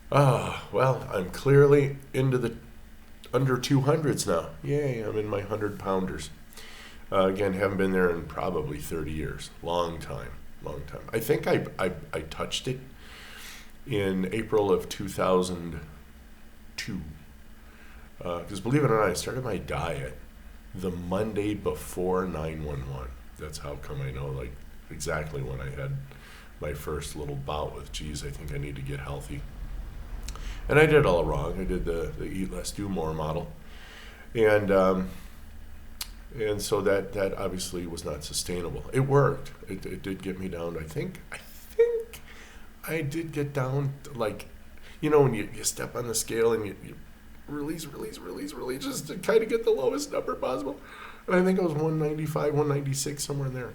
Well, I'm clearly into the under 200s now. Yay, I'm in my 100 pounders. Again, haven't been there in probably 30 years. Long time, long time. I think I touched it in April of 2002. Because believe it or not, I started my diet the Monday before 9/11. That's how come I know like exactly when I had my first little bout with, geez, I think I need to get healthy. And I did it all wrong. I did the eat less, do more model, and so that obviously was not sustainable. It worked. It did get me down. I think I did get down to like, when you step on the scale and you release, just to kind of get the lowest number possible. And I think it was 195, 196, somewhere in there.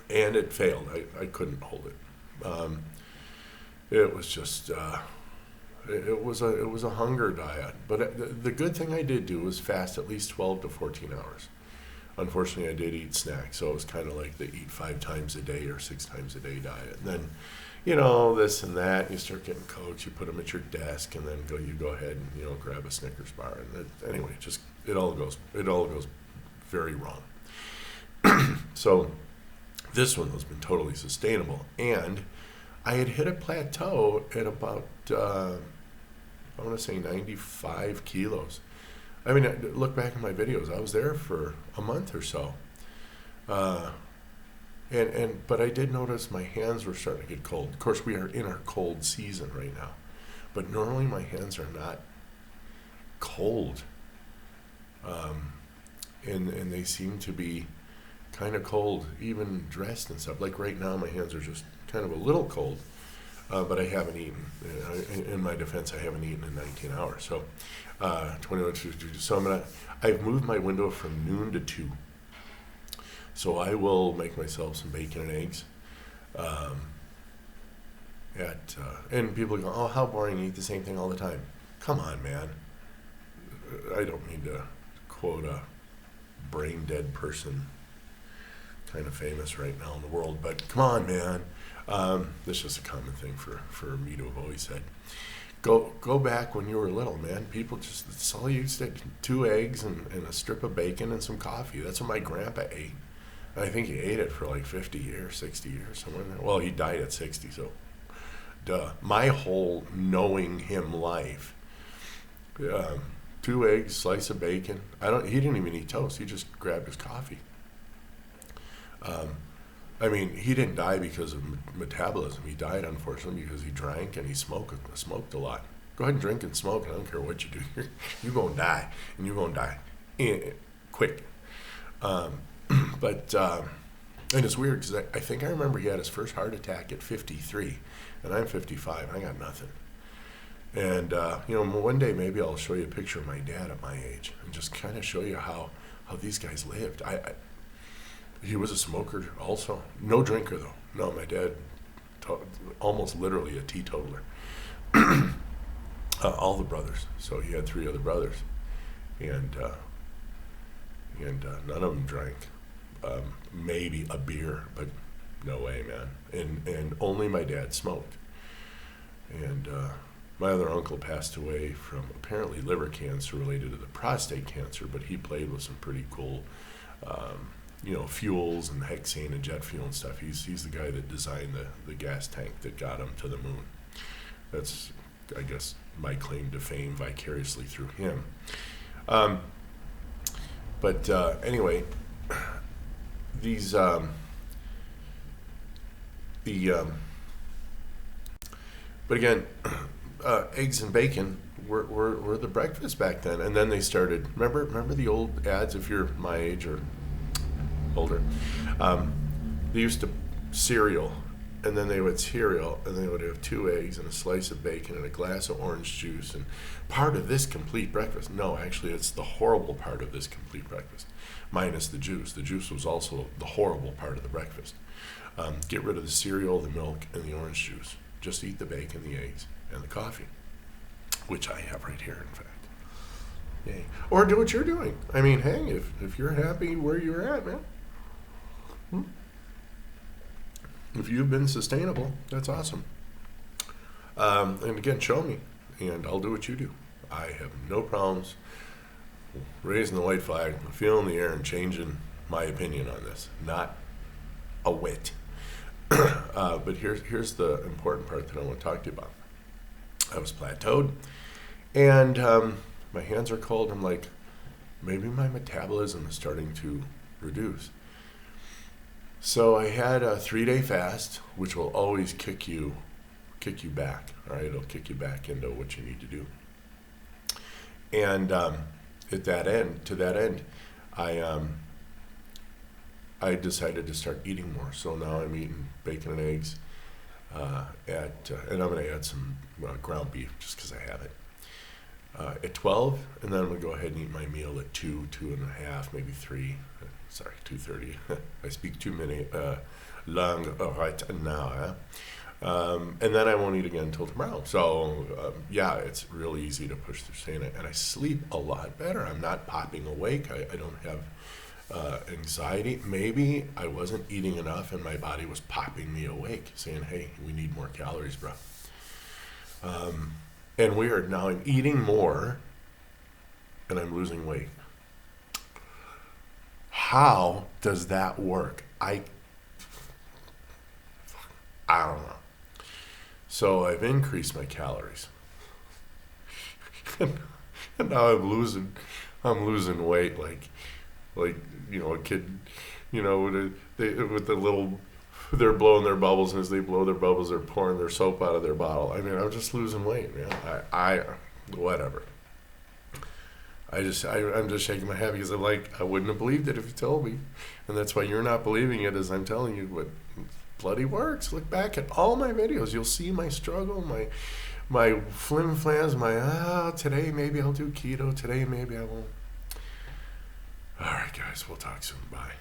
And it failed. I couldn't hold it. It was just it was a hunger diet. But the good thing I did do was fast at least 12 to 14 hours. Unfortunately, I did eat snacks, so it was kind of like the eat 5 times a day or 6 times a day diet. And then, this and that. And you start getting Cokes. You put them at your desk, and then you go ahead and grab a Snickers bar. And anyway, just it all goes very wrong. So this one has been totally sustainable, and I had hit a plateau at about I want to say 95 kilos. I mean, look back at my videos. I was there for a month or so. But I did notice my hands were starting to get cold. Of course, we are in our cold season right now, but normally my hands are not cold, and they seem to be kind of cold, even dressed and stuff. Like right now, my hands are just kind of a little cold, but I haven't eaten. In my defense, I haven't eaten in 19 hours. So, 21 to 2. So I've moved my window from noon to 2. So I will make myself some bacon and eggs. And people go, oh, how boring, you eat the same thing all the time. Come on, man. I don't mean to quote a brain dead person, kind of famous right now in the world, but come on, man. That's just a common thing for me to have always said. Go back when you were little, man. People that's all you used to, 2 eggs and a strip of bacon and some coffee. That's what my grandpa ate. And I think he ate it for like 50 years, 60 years, somewhere in there. Well, he died at 60, so duh. My whole knowing him life, 2 eggs, slice of bacon. He didn't even eat toast. He just grabbed his coffee. I mean, he didn't die because of metabolism. He died, unfortunately, because he drank and he smoked a lot. Go ahead and drink and smoke. I don't care what you do. You're going to die, and you're going to die quick. And it's weird because I think I remember he had his first heart attack at 53, and I'm 55. I got nothing. And, one day maybe I'll show you a picture of my dad at my age and just kind of show you how these guys lived. He was a smoker also. No drinker, though. No, my dad, almost literally a teetotaler. All the brothers. So he had 3 other brothers. And none of them drank. Maybe a beer, but no way, man. And only my dad smoked. And my other uncle passed away from apparently liver cancer related to the prostate cancer, but he played with some pretty cool fuels and hexane and jet fuel and stuff. He's the guy that designed the gas tank that got him to the moon. That's, I guess, my claim to fame vicariously through him. Anyway, these but again, eggs and bacon were the breakfast back then, and then they started. Remember the old ads? If you're my age or older, they used to cereal, and then they would cereal, and they would have 2 eggs and a slice of bacon and a glass of orange juice, and part of this complete breakfast. No, actually, it's the horrible part of this complete breakfast, minus the juice. The juice was also the horrible part of the breakfast. Get rid of the cereal, the milk, and the orange juice. Just eat the bacon, the eggs, and the coffee, which I have right here, in fact. Yay. Or do what you're doing. I mean, hey, if you're happy where you're at, man. If you've been sustainable, that's awesome. And again, show me, and I'll do what you do. I have no problems raising the white flag, feeling the air, and changing my opinion on this. Not a whit. But here's the important part that I want to talk to you about. I was plateaued, and my hands are cold. I'm like, maybe my metabolism is starting to reduce. So I had a 3-day fast, which will always kick you back. All right, it'll kick you back into what you need to do. And to that end, I decided to start eating more. So now I'm eating bacon and eggs, and I'm going to add some ground beef just because I have it. At 12, and then I'm going to go ahead and eat my meal at 2, 2:30, maybe 3. Sorry, 2:30. I speak too many long right now. And then I won't eat again until tomorrow. So, it's really easy to push through saying it. And I sleep a lot better. I'm not popping awake. I don't have anxiety. Maybe I wasn't eating enough and my body was popping me awake, saying, hey, we need more calories, bro. And weird, now I'm eating more and I'm losing weight. How does that work? I don't know. So I've increased my calories. And now I'm losing weight like a kid, with the little, they're blowing their bubbles, and as they blow their bubbles, they're pouring their soap out of their bottle. I mean, I'm just losing weight, man. I whatever. I'm just shaking my head because I'm like, I wouldn't have believed it if you told me. And that's why you're not believing it, as I'm telling you what bloody works. Look back at all my videos. You'll see my struggle, my flim-flams, today maybe I'll do keto, today maybe I won't. All right, guys, we'll talk soon. Bye.